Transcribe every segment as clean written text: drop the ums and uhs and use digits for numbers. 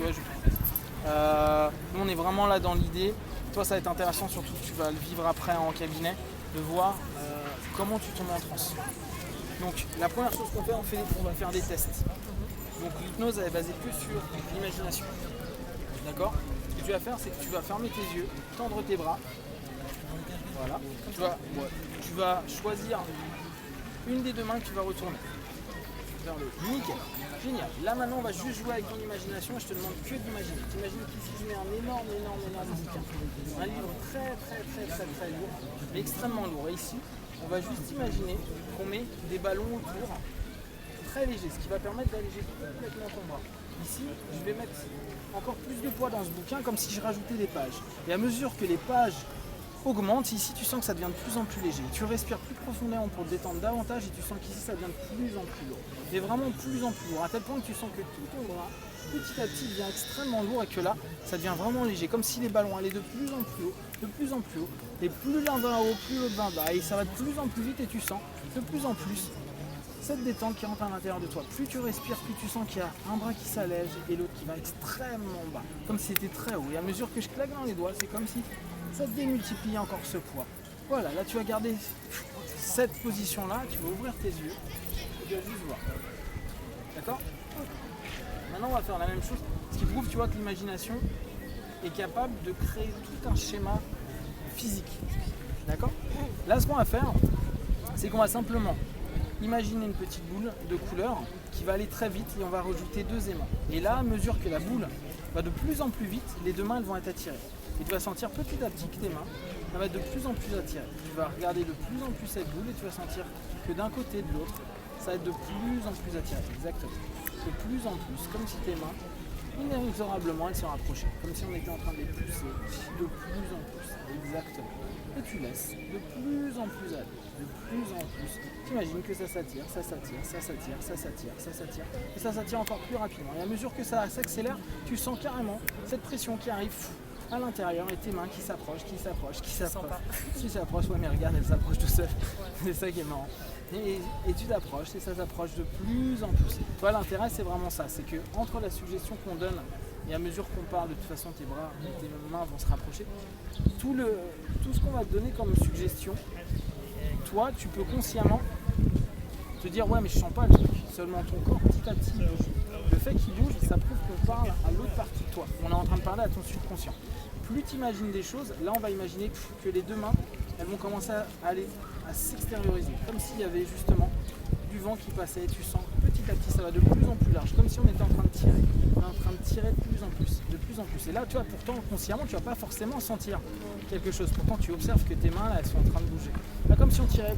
ouais, je pense. Nous on est vraiment là dans l'idée. Toi ça va être intéressant, surtout que tu vas le vivre après en cabinet, de voir comment tu tombes en transe. Donc la première chose qu'on fait, on va faire des tests. Donc l'hypnose elle est basée que sur l'imagination. D'accord? Ce que tu vas faire, c'est que tu vas fermer tes yeux, tendre tes bras. Voilà. Tu vas choisir une des deux mains que tu vas retourner vers le haut. Nickel. Génial. Là maintenant on va juste jouer avec ton imagination et je te demande que d'imaginer. T'imagines qu'ici je mets un énorme bouquin. Un livre très lourd, mais extrêmement lourd. Et ici, on va juste imaginer qu'on met des ballons autour, très légers, ce qui va permettre d'alléger complètement ton bras. Ici, je vais mettre encore plus de poids dans ce bouquin, comme si je rajoutais des pages. Et à mesure que les pages augmentent, ici tu sens que ça devient de plus en plus léger. Tu respires plus profondément pour te détendre davantage et tu sens qu'ici ça devient de plus en plus lourd. Et vraiment de plus en plus lourd, à tel point que tu sens que tout ton bras, petit à petit, devient extrêmement lourd et que là, ça devient vraiment léger, comme si les ballons allaient de plus en plus haut, de plus en plus haut. Et plus l'un va haut, plus l'autre va bas. Et ça va de plus en plus vite et tu sens de plus en plus cette détente qui rentre à l'intérieur de toi. Plus tu respires, plus tu sens qu'il y a un bras qui s'allège et l'autre qui va extrêmement bas, comme si c'était très haut. Et à mesure que je claque dans les doigts, c'est comme si ça démultiplie encore ce poids. Voilà, là tu vas garder cette position-là, tu vas ouvrir tes yeux et tu vas juste voir. D'accord? Maintenant on va faire la même chose, ce qui prouve tu vois, que l'imagination est capable de créer tout un schéma physique. D'accord? Là ce qu'on va faire, c'est qu'on va simplement imaginer une petite boule de couleur qui va aller très vite et on va rajouter deux aimants. Et là, à mesure que la boule va de plus en plus vite, les deux mains elles vont être attirées. Et tu vas sentir petit à petit que tes mains elles vont être de plus en plus attirées. Tu vas regarder de plus en plus cette boule et tu vas sentir que d'un côté et de l'autre, ça va être de plus en plus attiré. Exactement. De plus en plus, comme si tes mains, inexorablement, elles se rapprochaient. Comme si on était en train de les pousser de plus en plus. Exactement. Et tu laisses de plus en plus aller, de plus en plus. Tu imagines que ça s'attire, ça s'attire, ça s'attire, ça s'attire, ça s'attire, et ça s'attire encore plus rapidement. Et à mesure que ça s'accélère, tu sens carrément cette pression qui arrive à l'intérieur et tes mains qui s'approchent, qui s'approchent. Ouais, mais regarde, elles s'approchent tout seul. C'est ça qui est marrant. Et tu t'approches et ça s'approche de plus en plus. Toi, l'intérêt, c'est vraiment ça. C'est que entre la suggestion qu'on donne et à mesure qu'on parle, de toute façon, tes bras et tes mains vont se rapprocher. Tout ce qu'on va te donner comme suggestion, toi, tu peux consciemment te dire ouais, mais je sens pas le truc. Seulement ton corps, petit à petit, bouge. Le fait qu'il bouge, ça prouve qu'on parle à l'autre partie de toi. On est en train de parler à ton subconscient. Plus tu imagines des choses, là, on va imaginer que les deux mains, elles vont commencer à s'extérioriser. Comme s'il y avait justement du vent qui passait. Et tu sens petit à petit, ça va de plus en plus large. Comme si on était en train de tirer. On est en train de tirer de plus en plus, de plus en plus. Et là, tu vois, pourtant, consciemment, tu vas pas forcément sentir quelque chose. Pourtant, tu observes que tes mains, là, elles sont en train de bouger. Là, comme si on tirait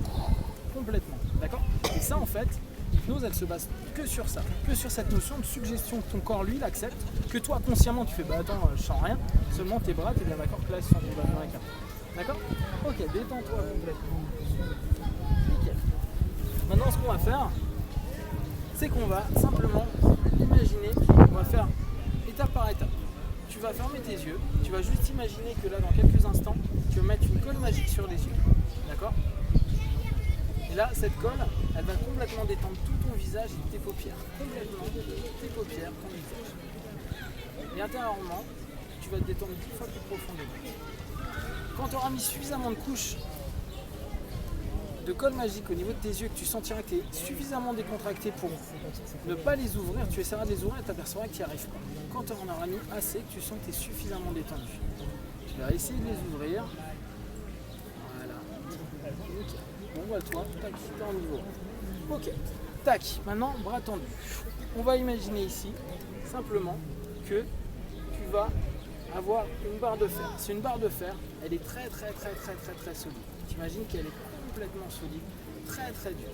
complètement. D'accord? Et ça, en fait, l'hypnose, elle se base que sur ça. Que sur cette notion de suggestion que ton corps, lui, l'accepte. Que toi, consciemment, tu fais, bah attends, je sens rien. Seulement tes bras, tu es bien d'accord que là, ils sont complètement écartés. D'accord? Ok, détends-toi complètement. Nickel. Maintenant, ce qu'on va faire, c'est qu'on va simplement imaginer, on va faire étape par étape. Tu vas fermer tes yeux, tu vas juste imaginer que là, dans quelques instants, tu vas mettre une colle magique sur les yeux. D'accord? Et là, cette colle, elle va complètement détendre tout ton visage et tes paupières. Complètement, tes paupières, ton visage. Et intérieurement, tu vas te détendre 10 fois plus profondément. Quand tu auras mis suffisamment de couches de colle magique au niveau de tes yeux, que tu sentiras que tu es suffisamment décontracté pour ne pas les ouvrir, tu essaieras de les ouvrir et tu apercevras que tu n'y arrives pas. Quand tu en auras mis assez, que tu sens que tu es suffisamment détendu, tu vas essayer de les ouvrir. Voilà. Ok. Bon, voile-toi, tac, t'es en niveau. Ok. Tac, maintenant, bras tendus. On va imaginer ici, simplement, que tu vas avoir une barre de fer. C'est une barre de fer, elle est très solide. Tu imagines qu'elle est complètement solide, très dure.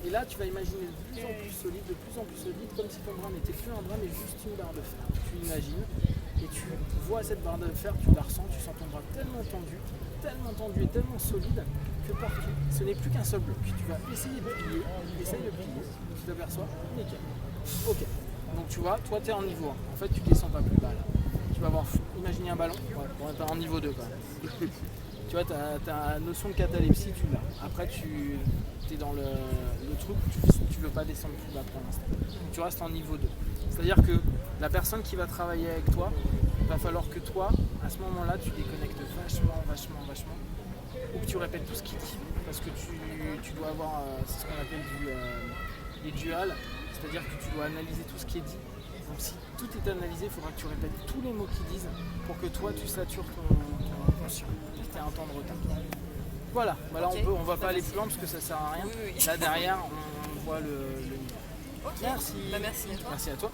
Et là, tu vas imaginer de plus en plus solide, comme si ton bras n'était plus un bras, mais juste une barre de fer. Tu imagines, et tu vois cette barre de fer, tu la ressens, tu sens ton bras tellement tendu et tellement solide, que partout, ce n'est plus qu'un seul bloc. Tu vas essayer de plier, tu t'aperçois, nickel. Ok, donc tu vois, toi tu es en niveau 1, en fait tu ne descends pas plus bas là. Tu vas avoir, imaginer un ballon, ouais, tu es en niveau 2 quand même. Tu vois, ta notion de catalepsie, tu l'as. Après, tu es dans le truc où tu ne veux pas descendre plus bas pour l'instant. Tu restes en niveau 2. C'est-à-dire que La personne qui va travailler avec toi, il va falloir que toi, à ce moment-là, tu déconnectes vachement, ou que tu répètes tout ce qu'il dit. Parce que tu dois avoir, c'est ce qu'on appelle les duals, c'est-à-dire que tu dois analyser tout ce qui est dit. Donc si tout est analysé, il faudra que tu répètes tous les mots qu'ils disent pour que toi, tu satures ton conscient et que tu aies un temps de retard. Voilà, bah là on va pas aller plus loin parce que ça sert à rien. Oui. Là derrière, on voit le niveau. Ok, Merci. Bah, merci à toi. Merci à toi.